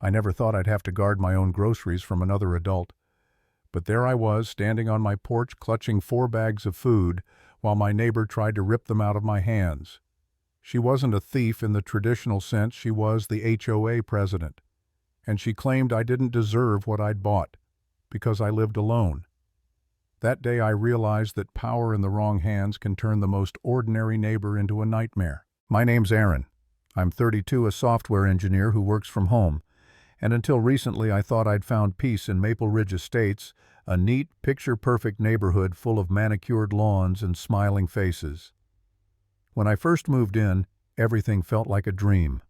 I never thought I'd have to guard my own groceries from another adult. But there I was, standing on my porch clutching 4 bags of food, while my neighbor tried to rip them out of my hands. She wasn't a thief in the traditional sense, she was the HOA president. And she claimed I didn't deserve what I'd bought, because I lived alone. That day I realized that power in the wrong hands can turn the most ordinary neighbor into a nightmare. My name's Aaron. I'm 32, a software engineer who works from home. And until recently I thought I'd found peace in Maple Ridge Estates, a neat, picture-perfect neighborhood full of manicured lawns and smiling faces. When I first moved in, everything felt like a dream.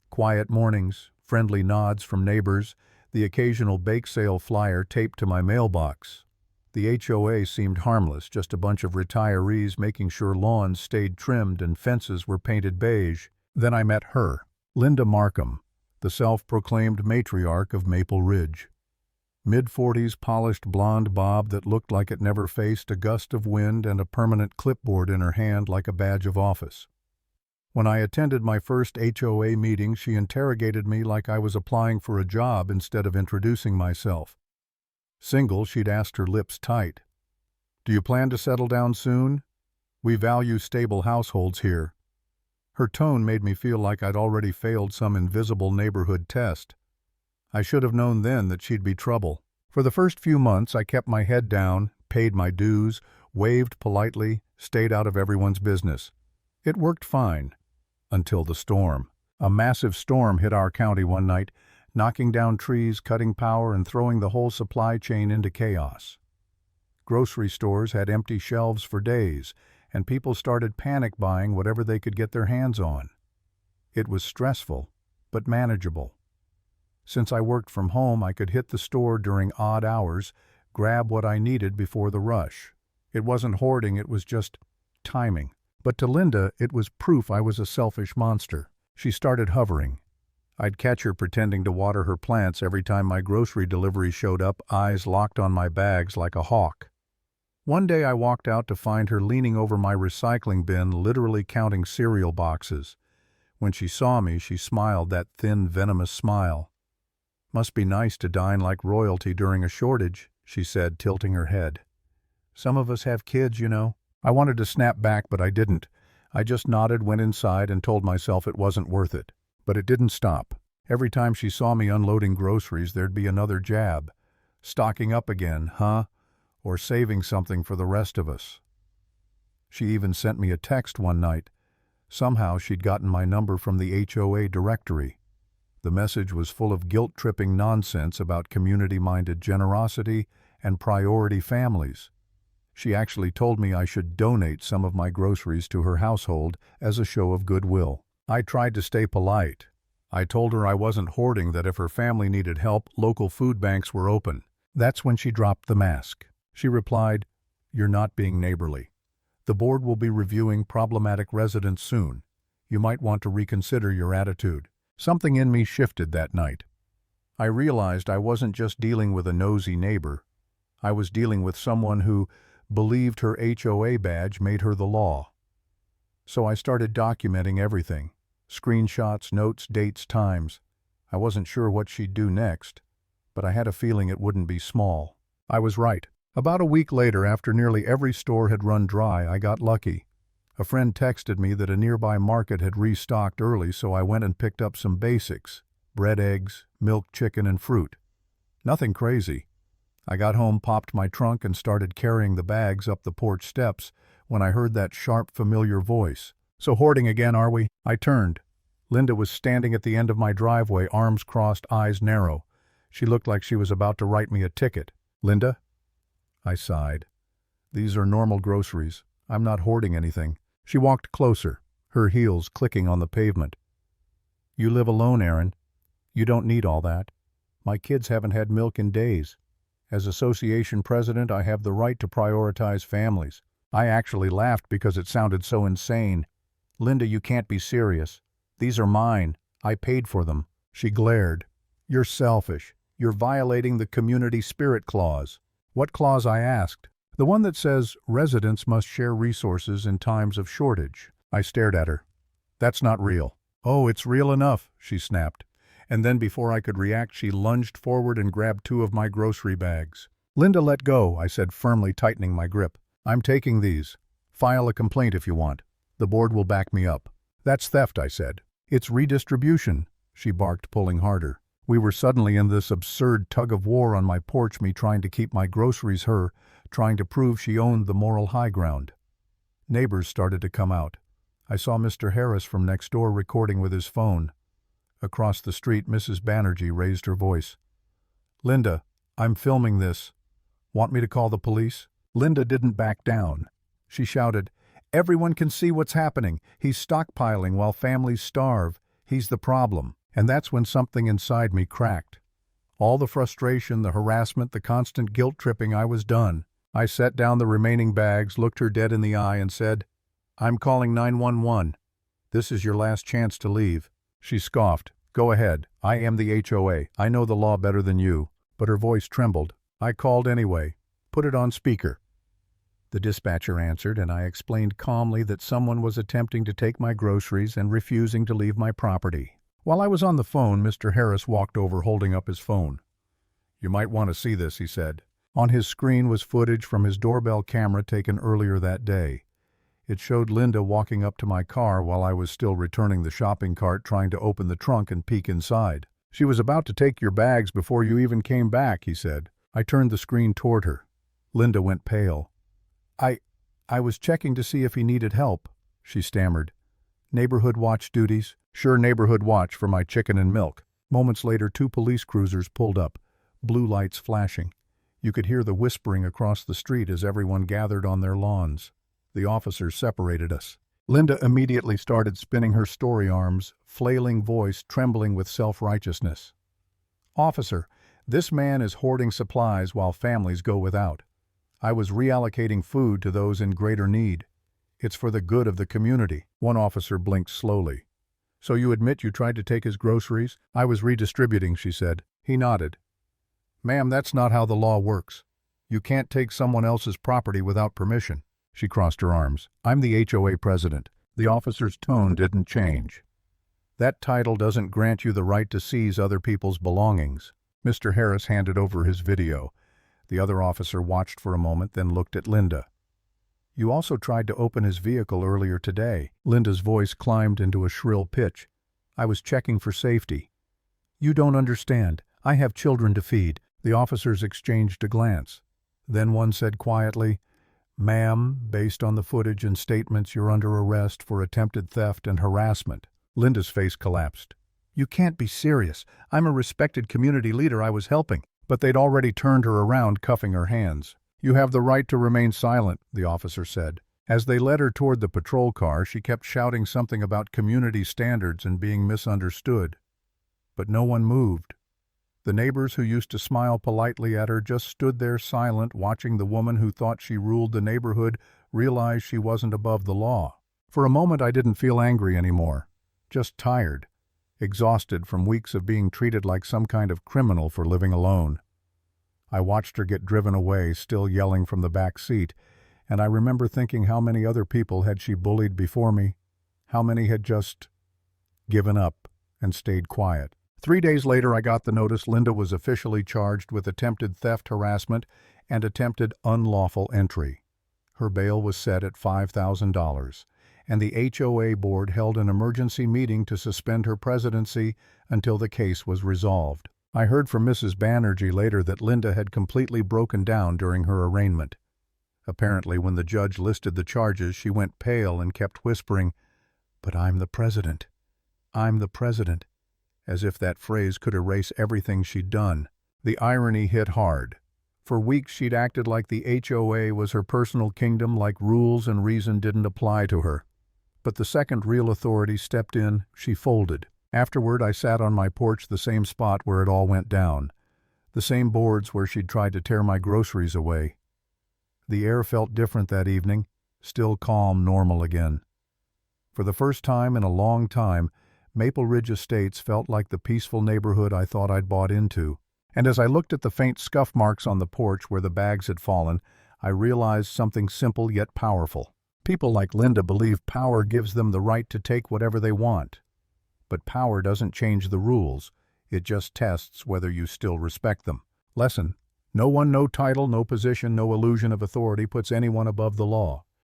Quiet mornings, friendly nods from neighbors, the occasional bake sale flyer taped to my mailbox. The HOA seemed harmless, just a bunch of retirees making sure lawns stayed trimmed and fences were painted beige. Then I met her, Linda Markham, the self-proclaimed matriarch of Maple Ridge. Mid-40s, polished blonde bob that looked like it never faced a gust of wind, and a permanent clipboard in her hand like a badge of office. When I attended my first HOA meeting, she interrogated me like I was applying for a job instead of introducing myself. Single, she'd asked, her lips tight. "Do you plan to settle down soon? We value stable households here." Her tone made me feel like I'd already failed some invisible neighborhood test. I should have known then that she'd be trouble. For the first few months, I kept my head down, paid my dues, waved politely, stayed out of everyone's business. It worked fine. Until the storm. A massive storm hit our county one night, knocking down trees, cutting power, and throwing the whole supply chain into chaos. Grocery stores had empty shelves for days, and people started panic buying whatever they could get their hands on. It was stressful, but manageable. Since I worked from home, I could hit the store during odd hours, grab what I needed before the rush. It wasn't hoarding, it was just timing. But to Linda, it was proof I was a selfish monster. She started hovering. I'd catch her pretending to water her plants every time my grocery delivery showed up, eyes locked on my bags like a hawk. One day I walked out to find her leaning over my recycling bin, literally counting cereal boxes. When she saw me, she smiled, that thin, venomous smile. "Must be nice to dine like royalty during a shortage," she said, tilting her head. "Some of us have kids, you know." I wanted to snap back, but I didn't. I just nodded, went inside, and told myself it wasn't worth it. But it didn't stop. Every time she saw me unloading groceries, there'd be another jab. "Stocking up again, huh? Or saving something for the rest of us." She even sent me a text one night. Somehow she'd gotten my number from the HOA directory. The message was full of guilt-tripping nonsense about community-minded generosity and priority families. She actually told me I should donate some of my groceries to her household as a show of goodwill. I tried to stay polite. I told her I wasn't hoarding, that if her family needed help, local food banks were open. That's when she dropped the mask. She replied, "You're not being neighborly. The board will be reviewing problematic residents soon. You might want to reconsider your attitude." Something in me shifted that night. I realized I wasn't just dealing with a nosy neighbor. I was dealing with someone who believed her HOA badge made her the law. So I started documenting everything. Screenshots, notes, dates, times. I wasn't sure what she'd do next, but I had a feeling it wouldn't be small. I was right. About a week later, after nearly every store had run dry, I got lucky. A friend texted me that a nearby market had restocked early, so I went and picked up some basics: bread, eggs, milk, chicken, and fruit. Nothing crazy. I got home, popped my trunk, and started carrying the bags up the porch steps when I heard that sharp, familiar voice. "So hoarding again, are we?" I turned. Linda was standing at the end of my driveway, arms crossed, eyes narrow. She looked like she was about to write me a ticket. "Linda?" I sighed. "These are normal groceries. I'm not hoarding anything." She walked closer, her heels clicking on the pavement. "You live alone, Aaron. You don't need all that. My kids haven't had milk in days. As association president, I have the right to prioritize families." I actually laughed because it sounded so insane. "Linda, you can't be serious. These are mine. I paid for them." She glared. "You're selfish. You're violating the community spirit clause." "What clause?" I asked. "The one that says residents must share resources in times of shortage." I stared at her. "That's not real." "Oh, it's real enough," she snapped. And then before I could react, she lunged forward and grabbed 2 of my grocery bags. "Linda, let go," I said, firmly tightening my grip. "I'm taking these. File a complaint if you want. The board will back me up." "That's theft," I said. "It's redistribution," she barked, pulling harder. We were suddenly in this absurd tug-of-war on my porch, me trying to keep my groceries, her trying to prove she owned the moral high ground. Neighbors started to come out. I saw Mr. Harris from next door recording with his phone. Across the street, Mrs. Banerjee raised her voice. "Linda, I'm filming this. Want me to call the police?" Linda didn't back down. She shouted, "Everyone can see what's happening. He's stockpiling while families starve. He's the problem." And that's when something inside me cracked. All the frustration, the harassment, the constant guilt-tripping, I was done. I set down the remaining bags, looked her dead in the eye, and said, "I'm calling 911. This is your last chance to leave." She scoffed. "Go ahead. I am the HOA. I know the law better than you." But her voice trembled. "I called anyway. Put it on speaker." The dispatcher answered, and I explained calmly that someone was attempting to take my groceries and refusing to leave my property. While I was on the phone, Mr. Harris walked over holding up his phone. "You might want to see this," he said. On his screen was footage from his doorbell camera taken earlier that day. It showed Linda walking up to my car while I was still returning the shopping cart, trying to open the trunk and peek inside. "She was about to take your bags before you even came back," he said. I turned the screen toward her. Linda went pale. I was checking to see if he needed help," she stammered. "Neighborhood watch duties?" "Sure, neighborhood watch for my chicken and milk." Moments later, 2 police cruisers pulled up, blue lights flashing. You could hear the whispering across the street as everyone gathered on their lawns. The officers separated us. Linda immediately started spinning her story arms, flailing voice trembling with self-righteousness. "Officer, this man is hoarding supplies while families go without. I was reallocating food to those in greater need. It's for the good of the community." One officer blinked slowly. "So you admit you tried to take his groceries?" "I was redistributing," she said. He nodded. "Ma'am, that's not how the law works. You can't take someone else's property without permission." She crossed her arms. "I'm the HOA president." The officer's tone didn't change. "That title doesn't grant you the right to seize other people's belongings." Mr. Harris handed over his video. The other officer watched for a moment, then looked at Linda. "You also tried to open his vehicle earlier today." Linda's voice climbed into a shrill pitch. "I was checking for safety." "You don't understand. I have children to feed." The officers exchanged a glance. Then one said quietly, "Ma'am, based on the footage and statements, you're under arrest for attempted theft and harassment." Linda's face collapsed. "You can't be serious. I'm a respected community leader. I was helping." But they'd already turned her around, cuffing her hands. "You have the right to remain silent," the officer said. As they led her toward the patrol car, she kept shouting something about community standards and being misunderstood. But no one moved. The neighbors who used to smile politely at her just stood there silent, watching the woman who thought she ruled the neighborhood realize she wasn't above the law. For a moment I didn't feel angry anymore, just tired, exhausted from weeks of being treated like some kind of criminal for living alone. I watched her get driven away, still yelling from the back seat, and I remember thinking how many other people had she bullied before me, how many had just given up and stayed quiet. 3 days later I got the notice. Linda was officially charged with attempted theft, harassment, and attempted unlawful entry. Her bail was set at $5,000. And the HOA board held an emergency meeting to suspend her presidency until the case was resolved. I heard from Mrs. Banerjee later that Linda had completely broken down during her arraignment. Apparently, when the judge listed the charges, she went pale and kept whispering, "But I'm the president. I'm the president," as if that phrase could erase everything she'd done. The irony hit hard. For weeks she'd acted like the HOA was her personal kingdom, like rules and reason didn't apply to her. But the second real authority stepped in, she folded. Afterward, I sat on my porch, the same spot where it all went down, the same boards where she'd tried to tear my groceries away. The air felt different that evening, still calm, normal again. For the first time in a long time, Maple Ridge Estates felt like the peaceful neighborhood I thought I'd bought into. And as I looked at the faint scuff marks on the porch where the bags had fallen, I realized something simple yet powerful. People like Linda believe power gives them the right to take whatever they want. But power doesn't change the rules. It just tests whether you still respect them. Lesson: no one, no title, no position, no illusion of authority puts anyone above the law.